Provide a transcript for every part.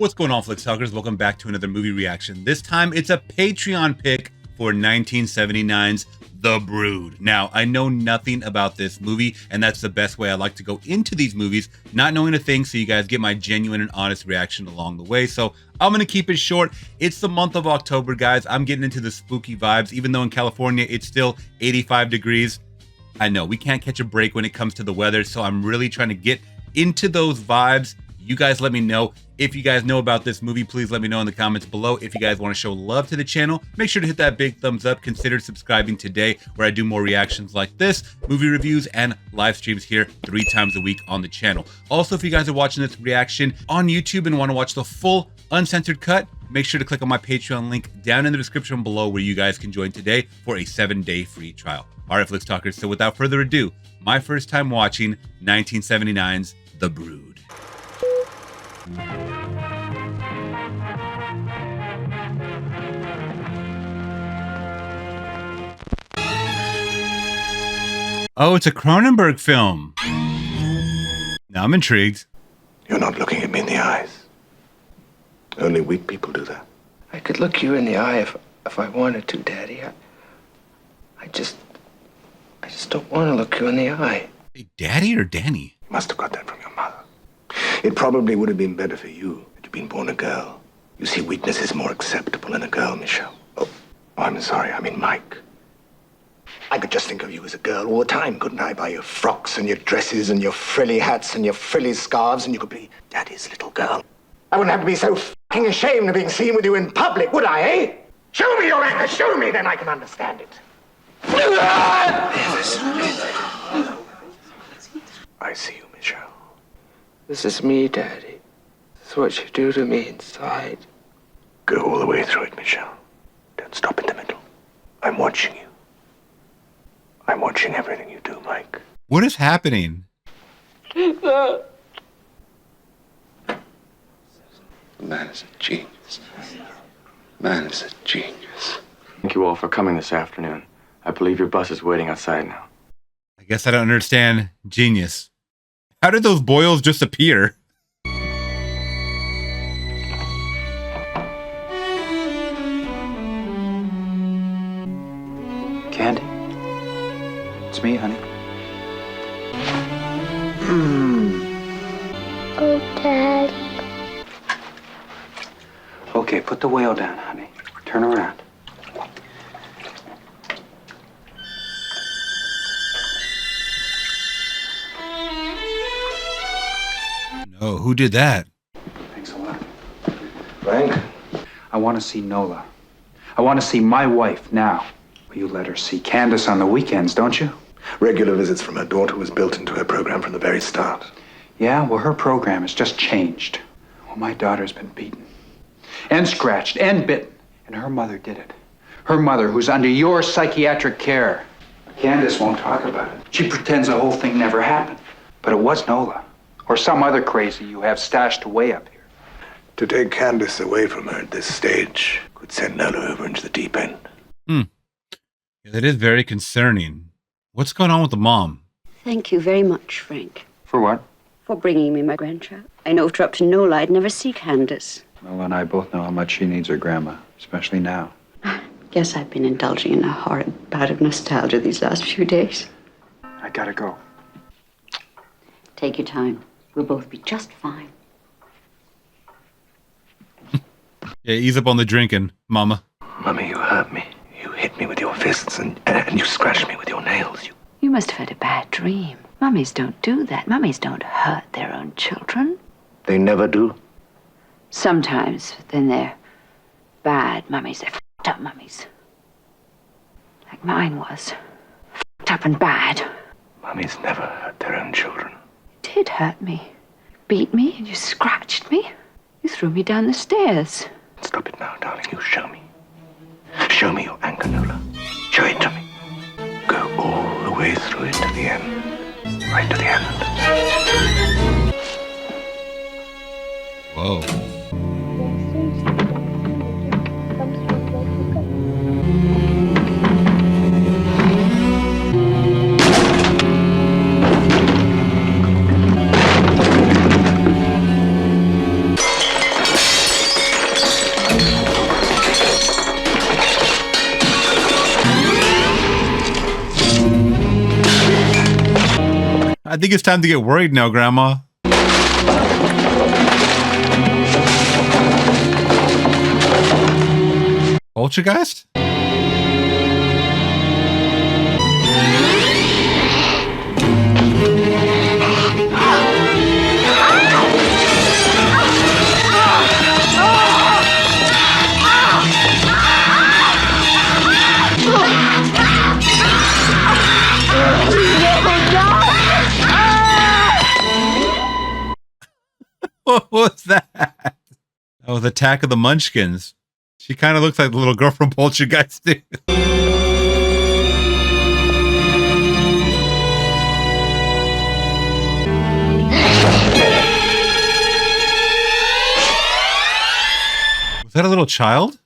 What's going on, Flix Talkers? Welcome back to another movie reaction. This time it's a Patreon pick for 1979's The Brood. Now, I know nothing about this movie, and that's the best way I like to go into these movies, not knowing a thing, so you guys get my genuine and honest reaction along the way. So I'm gonna keep it short. It's the month of October, guys. I'm getting into the spooky vibes, even though in California it's still 85 degrees. I know we can't catch a break when it comes to the weather, so I'm really trying to get into those vibes. You guys let me know. If you guys know about this movie, please let me know in the comments below. If you guys want to show love to the channel, make sure to hit that big thumbs up. Consider subscribing today, where I do more reactions like this, movie reviews, and live streams here 3 times a week on the channel. Also, if you guys are watching this reaction on YouTube and want to watch the full uncensored cut, make sure to click on my Patreon link down in the description below, where you guys can join today for a 7-day free trial. All right, Flix Talkers, so without further ado, my first time watching 1979's The Brood. Oh, it's a Cronenberg film. Now I'm intrigued. You're not looking at me in the eyes. Only weak people do that. I could look you in the eye if I wanted to, Daddy. I just don't want to look you in the eye. Hey, Daddy or Danny? You must have got that from your mother. It probably would have been better for you had you been born a girl. You see, weakness is more acceptable in a girl, Michelle. Oh, I'm sorry, I mean Mike. I could just think of you as a girl all the time, couldn't I? By your frocks and your dresses and your frilly hats and your frilly scarves, and you could be Daddy's little girl. I wouldn't have to be so fucking ashamed of being seen with you in public, would I, eh? Show me your anger, show me, then I can understand it. I see you, Michelle. This is me, Daddy. This is what you do to me inside. Go all the way through it, Michelle. Don't stop in the middle. I'm watching you. I'm watching everything you do, Mike. What is happening? The man is a genius. Man is a genius. Thank you all for coming this afternoon. I believe your bus is waiting outside now. I guess I don't understand genius. How did those boils just appear? Candy? It's me, honey. Oh, Dad. Okay, put the whale down, honey. Turn around. No, who did that? Thanks a lot. Frank? I want to see Nola. I want to see my wife now. Will you let her see Candace on the weekends, don't you? Regular visits from her daughter was built into her program from the very start. Yeah, well, her program has just changed. Well, my daughter's been beaten and scratched and bitten, and her mother did it. Her mother, who's under your psychiatric care. Candace won't talk about it. She pretends the whole thing never happened. But it was Nola, or some other crazy you have stashed away up here. To take Candace away from her at this stage could send Nola over into the deep end. Yeah, that is very concerning. What's going on with the mom? Thank you very much, Frank, For what? for bringing me my grandchild. I know if it were up to Nola, I'd never see Candace. Nola and I both know how much she needs her grandma, especially now. Guess I've been indulging in a horrid bout of nostalgia these last few days. I gotta go. Take your time. We'll both be just fine. Yeah, ease up on the drinking, mama. Mummy, you hurt me. You hit me with your fists and you scratched me with your nails. You must have had a bad dream. Mummies don't do that. Mummies don't hurt their own children. They never do. Sometimes, then they're bad mummies. They're f***ed up mummies. Like mine was. F***ed up and bad. Mummies never hurt their own children. You did hurt me. You beat me and you scratched me. You threw me down the stairs. Stop it now, darling. You show me. Show me your anger, Nola. Show it to me. Go all the way through it to the end. Right to the end. Whoa. I think it's time to get worried now, Grandma. Poltergeist? What was that? That was Attack of the Munchkins. She kind of looks like the little girl from Poltergeist, too. Was that a little child?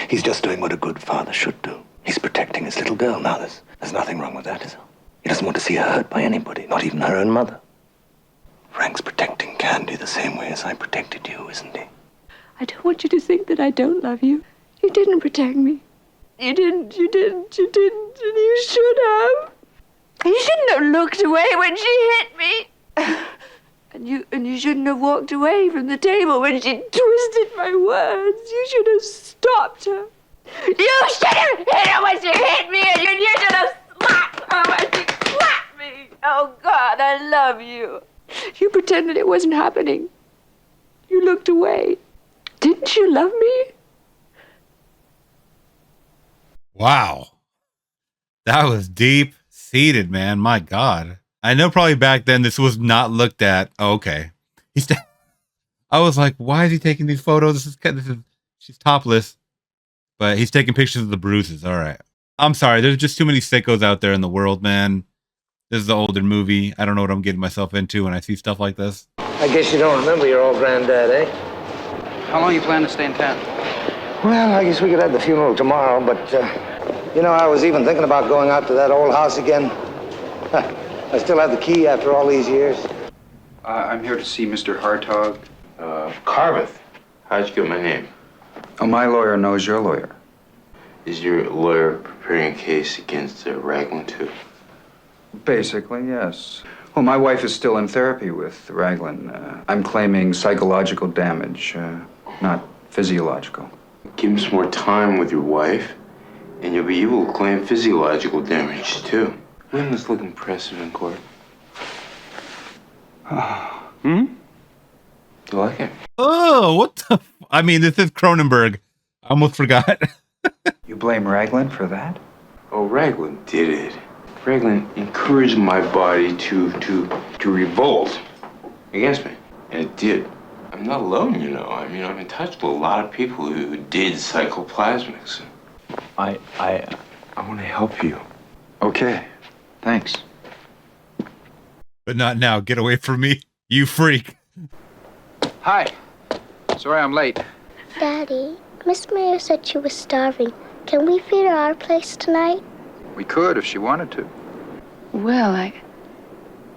He's just doing what a good father should do. He's protecting his little girl. Now, there's nothing wrong with that, is there? He doesn't want to see her hurt by anybody, not even her own mother. Frank's protecting Candy the same way as I protected you, isn't he? I don't want you to think that I don't love you. You didn't protect me. You didn't, and you should have. You shouldn't have looked away when she hit me. And you shouldn't have walked away from the table when she twisted my words. You should have stopped her. You should have hit her when she hit me, and you should have slapped her when she slapped me. Oh, God, I love you. You pretended it wasn't happening. You looked away. Didn't you love me? Wow. That was deep-seated, man. My God. I know probably back then this was not looked at. Oh, okay. I was like, why is he taking these photos? She's topless. But he's taking pictures of the bruises. All right. I'm sorry. There's just too many sickos out there in the world, man. This is the older movie. I don't know what I'm getting myself into when I see stuff like this. I guess you don't remember your old granddad, eh? How long you plan to stay in town? Well, I guess we could have the funeral tomorrow, but, you know, I was even thinking about going out to that old house again. I still have the key after all these years. I'm here to see Mr. Hartog. Carveth. How'd you get my name? Oh, my lawyer knows your lawyer. Is your lawyer preparing a case against Raglan, too? Basically, yes. Well, my wife is still in therapy with Raglan. I'm claiming psychological damage, not physiological. Give him some more time with your wife, and you'll be able to claim physiological damage, too. Wouldn't this look impressive in court? You like it? Oh, what the... I mean, this is Cronenberg. I almost forgot. You blame Raglan for that? Oh, Raglan did it. Raglan encouraged my body to revolt against me, and it did. I'm not alone, you know. I mean, I'm in touch with a lot of people who did psychoplasmics. I want to help you. Okay, thanks. But not now. Get away from me, you freak. Hi. Sorry I'm late. Daddy, Miss Mayor said she was starving. Can we feed her our place tonight? We could if she wanted to. Well,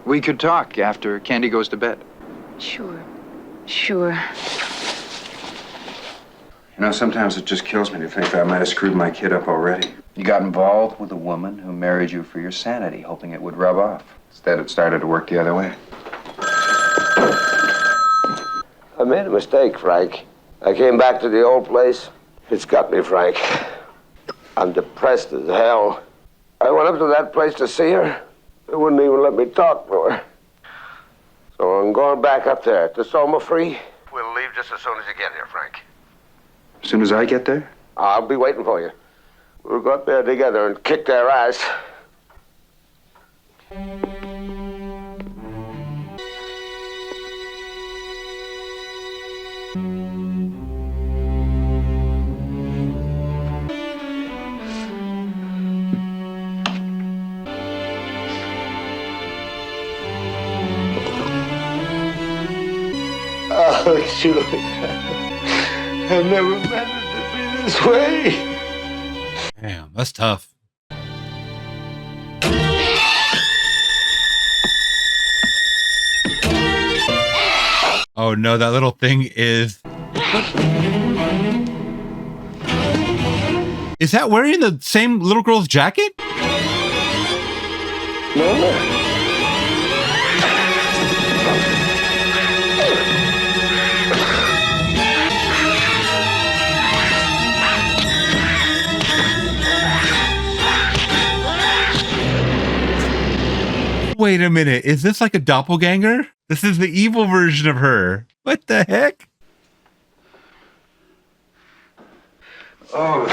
We could talk after Candy goes to bed. Sure. You know, sometimes it just kills me to think that I might have screwed my kid up already. You got involved with a woman who married you for your sanity, hoping it would rub off. Instead, it started to work the other way. I made a mistake, Frank. I came back to the old place. It's got me, Frank. I'm depressed as hell. I went up to that place to see her. They wouldn't even let me talk to her. So I'm going back up there to Soma Free. We'll leave just as soon as you get here, Frank. As soon as I get there? I'll be waiting for you. We'll go up there together and kick their ass. Oh, Julie. I've never meant it to be this way. Damn, that's tough. Oh no, that little thing is... Is that wearing the same little girl's jacket? No. Wait a minute. Is this like a doppelganger? This is the evil version of her. What the heck? Oh.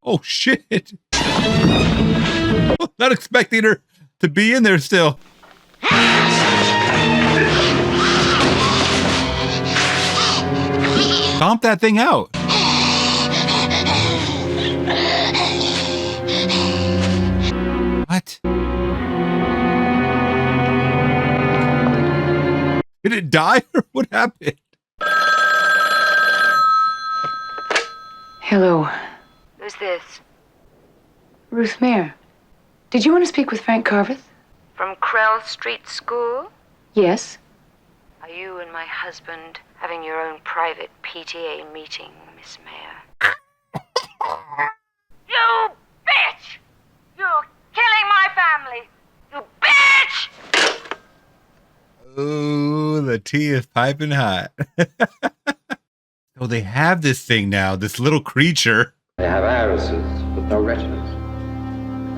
Oh, shit. Not expecting her to be in there still. Stomp that thing out. What? Did it die or what happened? Hello. Who's this? Ruth Mayer. Did you want to speak with Frank Carveth? From Krell Street School? Yes. Are you and my husband having your own private PTA meeting, Miss Mayer? You bitch! You're killing my family! You bitch! Oh, the tea is piping hot. So they have this thing now, this little creature. They have irises, but no retinas.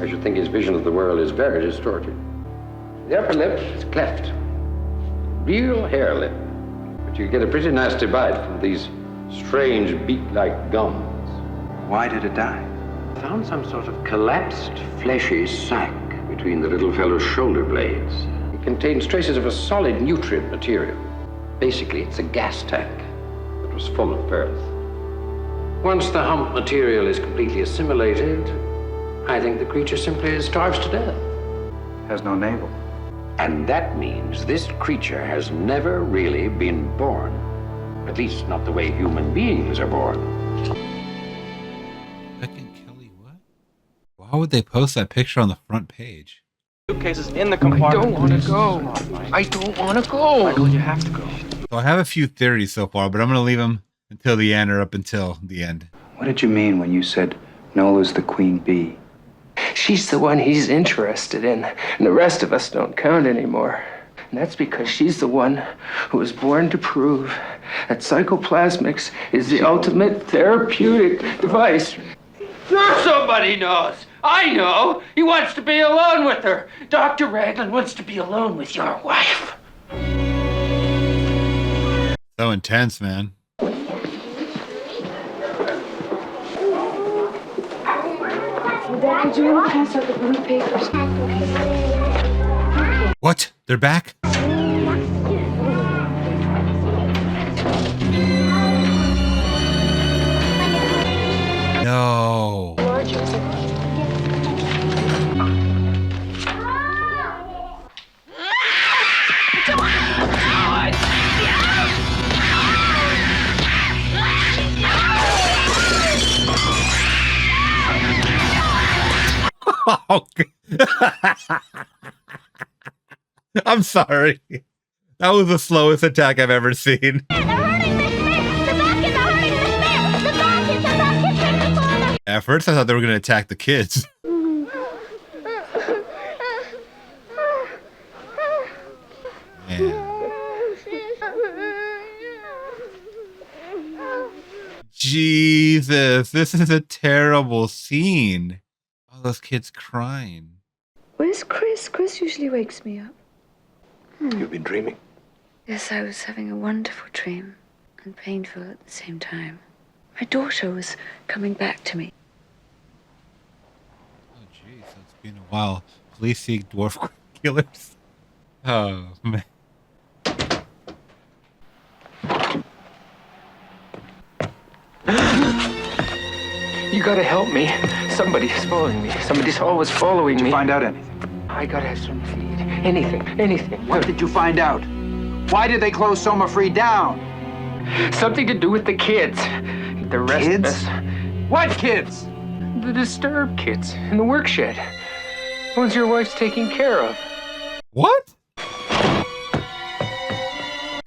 I should think his vision of the world is very distorted. The upper lip is cleft. Real hair lip. But you get a pretty nasty bite from these strange beak-like gums. Why did it die? Found some sort of collapsed, fleshy sac between the little fellow's shoulder blades. It contains traces of a solid nutrient material. Basically, it's a gas tank that was full of earth. Once the hump material is completely assimilated, I think the creature simply starves to death. Has no navel. And that means this creature has never really been born. At least not the way human beings are born. Second Kelly, what? Why would they post that picture on the front page? Suitcases in the compartment. I don't want to go. I don't want to go. Michael, you have to go. So I have a few theories so far, but I'm going to leave them until the end or up until the end. What did you mean when you said Nola's the queen bee? She's the one he's interested in, and the rest of us don't count anymore. And that's because she's the one who was born to prove that psychoplasmics is the ultimate therapeutic device. Somebody knows. I know. He wants to be alone with her. Dr. Raglan wants to be alone with your wife. So intense, man. Dad, do you want to pass out the blue papers? What? They're back? No. Oh, I'm sorry. That was the slowest attack I've ever seen. At first, I thought they were going to attack the kids. Man. Jesus, this is a terrible scene. All those kids crying. Where's Chris? Chris usually wakes me up. You've been dreaming. Yes, I was having a wonderful dream and painful at the same time. My daughter was coming back to me. Oh, jeez, it's been a while. Police seek dwarf killers. Oh, man. You gotta help me. Somebody's following me. Somebody's always following Did me. you find out anything? I gotta have some feed. Anything. What did you find out? Why did they close Soma Free down? Something to do with the kids. The rest of us. What kids? The disturbed kids in the work shed. The ones your wife's taking care of. What?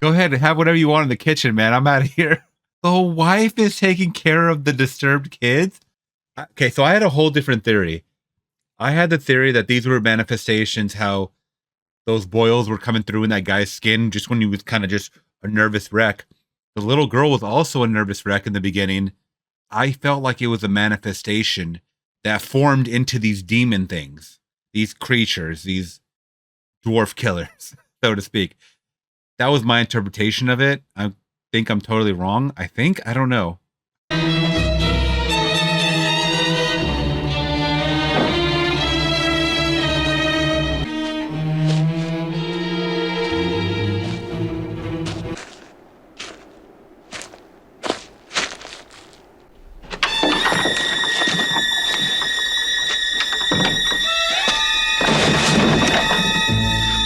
Go ahead and have whatever you want in the kitchen, man. I'm out of here. The wife is taking care of the disturbed kids? Okay, so I had a whole different theory. I had the theory that these were manifestations, how those boils were coming through in that guy's skin just when he was kind of just a nervous wreck. The little girl was also a nervous wreck in the beginning. I felt like it was a manifestation that formed into these demon things, these creatures, these dwarf killers, so to speak. That was my interpretation of it. I think I'm totally wrong. I don't know.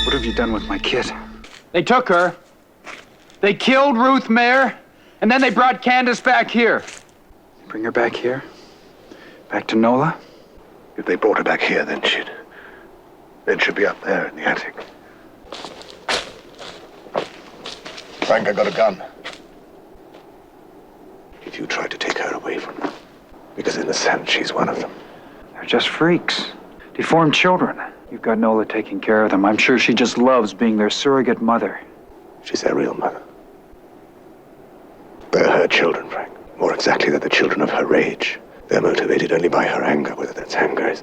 What have you done with my kid? They took her. They killed Ruth Mayer, and then they brought Candace back here. Bring her back here? Back to Nola? If they brought her back here, then she'd be up there in the attic. Frank, I got a gun. If you tried to take her away from them, because in a sense, she's one of them. They're just freaks. Deformed children. You've got Nola taking care of them. I'm sure she just loves being their surrogate mother. She's their real mother. They're her children, Frank. More exactly, they're the children of her rage. They're motivated only by her anger, whether that anger is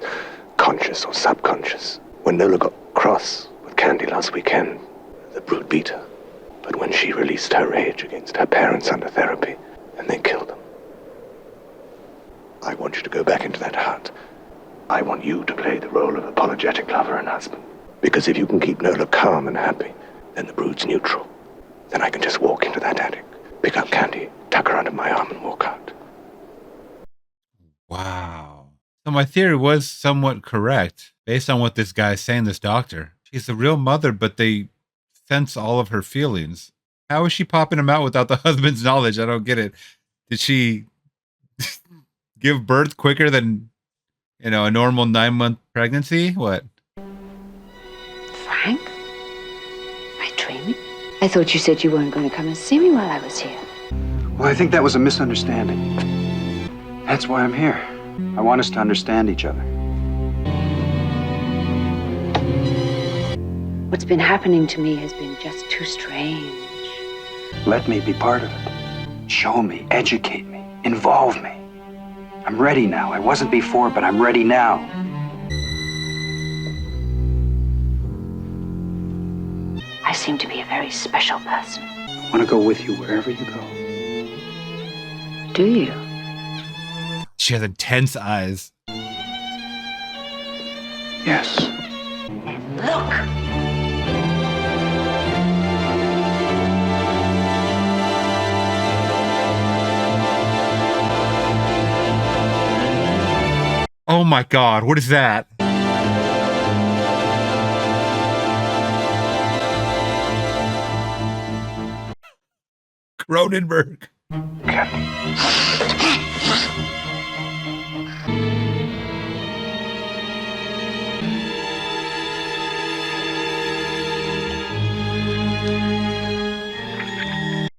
conscious or subconscious. When Nola got cross with Candy last weekend, the brute beat her. But when she released her rage against her parents under therapy, and they killed them. I want you to go back into that hut. I want you to play the role of apologetic lover and husband. Because if you can keep Nola calm and happy, then the brood's neutral. Then I can just walk into that attic, pick up Candy, tuck her under my arm, and walk out. Wow. So my theory was somewhat correct, based on what this guy's saying, this doctor. She's the real mother, but they sense all of her feelings. How is she popping them out without the husband's knowledge? I don't get it. Did she give birth quicker than, a normal 9-month pregnancy? What? Frank? Am I dreaming? I thought you said you weren't going to come and see me while I was here. Well, I think that was a misunderstanding. That's why I'm here. I want us to understand each other. What's been happening to me has been just too strange. Let me be part of it. Show me, educate me, involve me. I'm ready now. I wasn't before, but I'm ready now. I seem to be a very special person. I want to go with you wherever you go. Do you? She has intense eyes. Yes. Look! Oh my God, what is that? Cronenberg.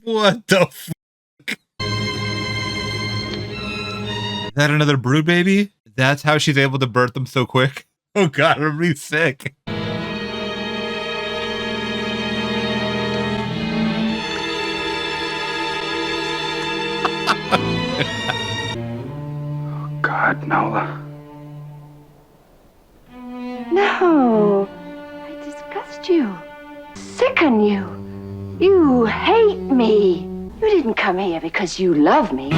What the fuck? Is that another brood baby? That's how she's able to birth them so quick? Oh God, I'm really sick. God, Nola. No. I disgust you. Sicken you. You hate me. You didn't come here because you love me.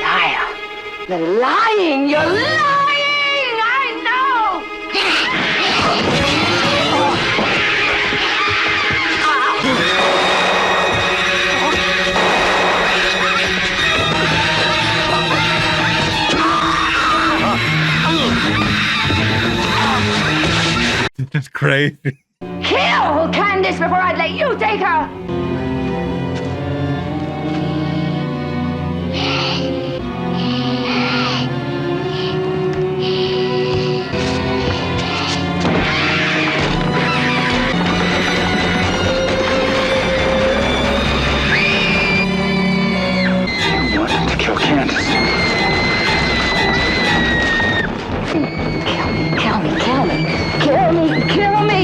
Liar. You're lying. You're lying. I know. It's crazy. Kill Candace before I'd let you take her. You wanted to kill Candace. Kill me, kill me, kill me. Kill me, kill me.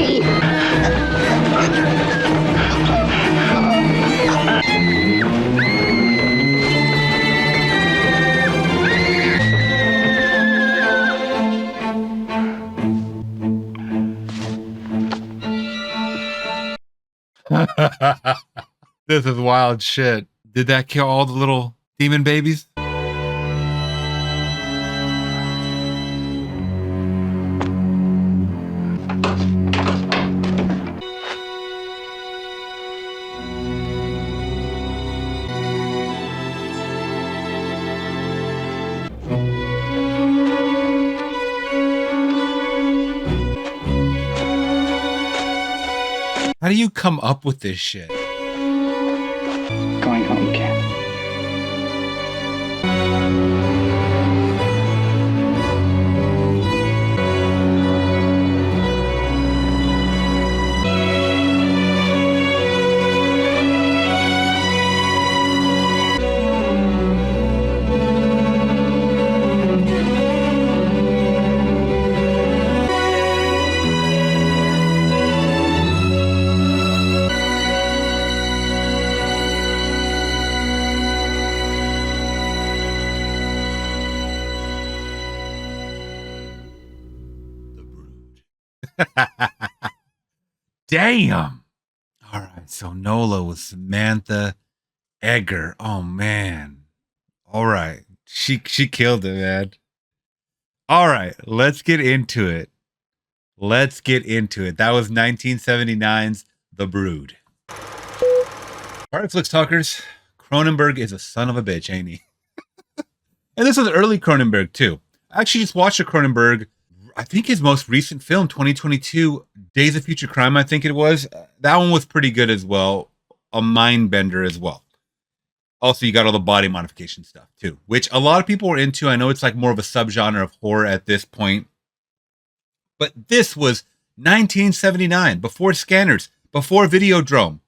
This is wild shit. Did that kill all the little demon babies? How do you come up with this shit? Going home, Ken. Damn. All right, so Nola was Samantha Eggar. Oh man. All right. She killed it, man. All right, let's get into it. Let's get into it. That was 1979's The Brood. All right, Flicks Talkers. Cronenberg is a son of a bitch, ain't he? And this was early Cronenberg, too. I actually just watched a Cronenberg, I think his most recent film, 2022, Days of Future Crime, I think it was. That one was pretty good as well. A mind bender as well. Also, you got all the body modification stuff, too, which a lot of people were into. I know it's like more of a subgenre of horror at this point. But this was 1979, before scanners, before Videodrome,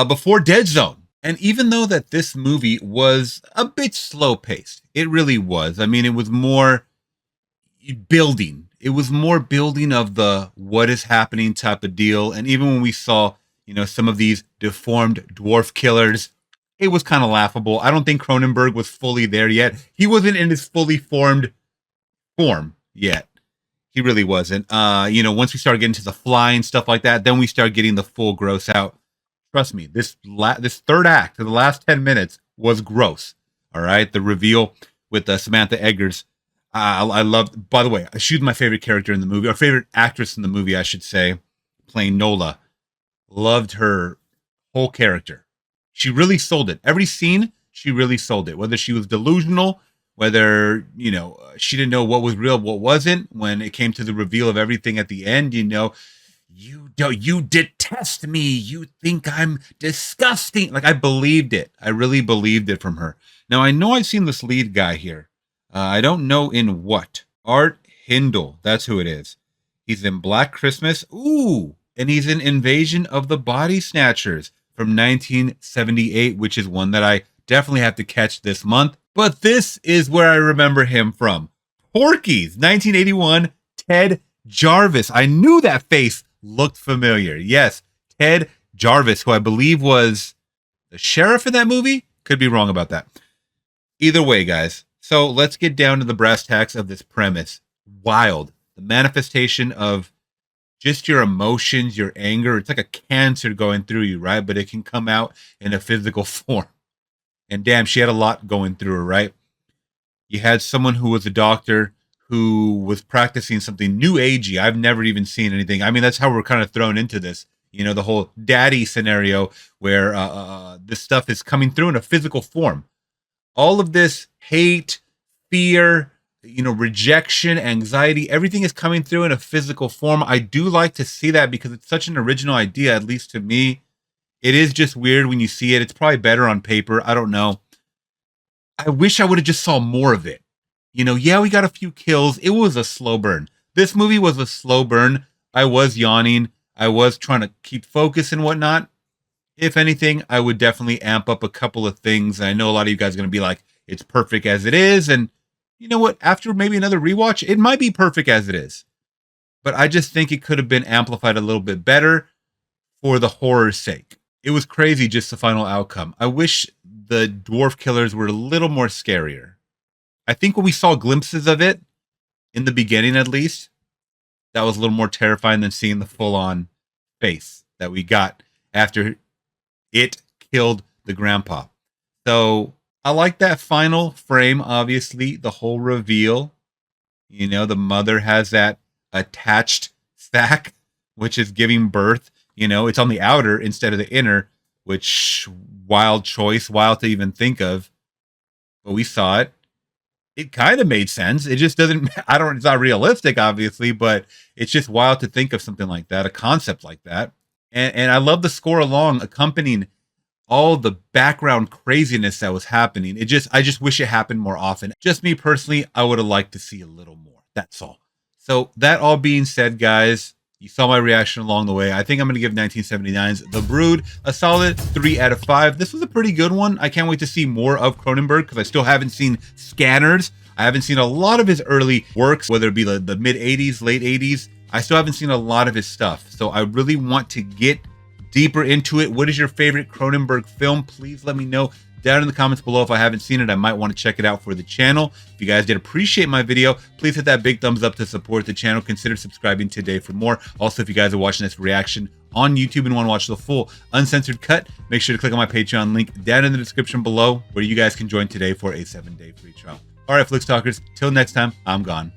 before Dead Zone. And even though that this movie was a bit slow paced, it really was. I mean, it was more building. It was more building of the what is happening type of deal. And even when we saw, some of these deformed dwarf killers, it was kind of laughable. I don't think Cronenberg was fully there yet. He wasn't in his fully formed form yet. He really wasn't. Once we started getting to the flying stuff like that, then we started getting the full gross out. Trust me, this third act, the last 10 minutes, was gross. All right, the reveal with Samantha Eggers. I loved. By the way, she's my favorite character in the movie, or favorite actress in the movie, I should say, playing Nola. Loved her whole character. She really sold it. Every scene, she really sold it. Whether she was delusional, whether, she didn't know what was real, what wasn't. When it came to the reveal of everything at the end, you detest me. You think I'm disgusting. Like, I believed it. I really believed it from her. Now, I know I've seen this lead guy here. I don't know in what. Art Hindle. That's who it is. He's in Black Christmas. Ooh. And he's in Invasion of the Body Snatchers from 1978, which is one that I definitely have to catch this month. But this is where I remember him from. Porky's, 1981, Ted Jarvis. I knew that face looked familiar. Yes, Ted Jarvis, who I believe was the sheriff in that movie. Could be wrong about that. Either way, guys. So let's get down to the brass tacks of this premise. Wild. The manifestation of just your emotions, your anger. It's like a cancer going through you, right? But it can come out in a physical form. And damn, she had a lot going through her, right? You had someone who was a doctor who was practicing something new agey. I've never even seen anything. I mean, that's how we're kind of thrown into this. The whole daddy scenario where this stuff is coming through in a physical form. All of this hate, fear, rejection, anxiety, everything is coming through in a physical form. I do like to see that because it's such an original idea, at least to me. It is just weird when you see it. It's probably better on paper. I don't know. I wish I would have just saw more of it. Yeah, we got a few kills. It was a slow burn. This movie was a slow burn. I was yawning. I was trying to keep focus and whatnot. If anything, I would definitely amp up a couple of things. I know a lot of you guys are going to be like, it's perfect as it is. And you know what? After maybe another rewatch, it might be perfect as it is. But I just think it could have been amplified a little bit better for the horror's sake. It was crazy, just the final outcome. I wish the dwarf killers were a little more scarier. I think when we saw glimpses of it, in the beginning at least, that was a little more terrifying than seeing the full-on face that we got after It killed the grandpa. So I like that final frame, obviously, the whole reveal. You know, the mother has that attached sac, which is giving birth. You know, it's on the outer instead of the inner, which wild choice, wild to even think of. But we saw it. It kind of made sense. It just doesn't, it's not realistic, obviously, but it's just wild to think of something like that, a concept like that. And I love the score along, accompanying all the background craziness that was happening. I just wish it happened more often. Just me personally, I would have liked to see a little more. That's all. So that all being said, guys, you saw my reaction along the way. I think I'm going to give 1979's The Brood a solid 3 out of 5. This was a pretty good one. I can't wait to see more of Cronenberg because I still haven't seen Scanners. I haven't seen a lot of his early works, whether it be the mid 80s, late 80s. I still haven't seen a lot of his stuff. So I really want to get deeper into it. What is your favorite Cronenberg film? Please let me know down in the comments below. If I haven't seen it, I might want to check it out for the channel. If you guys did appreciate my video, please hit that big thumbs up to support the channel. Consider subscribing today for more. Also, if you guys are watching this reaction on YouTube and want to watch the full uncensored cut, make sure to click on my Patreon link down in the description below, where you guys can join today for a 7-day free trial. All right, Flix Talkers, till next time, I'm gone.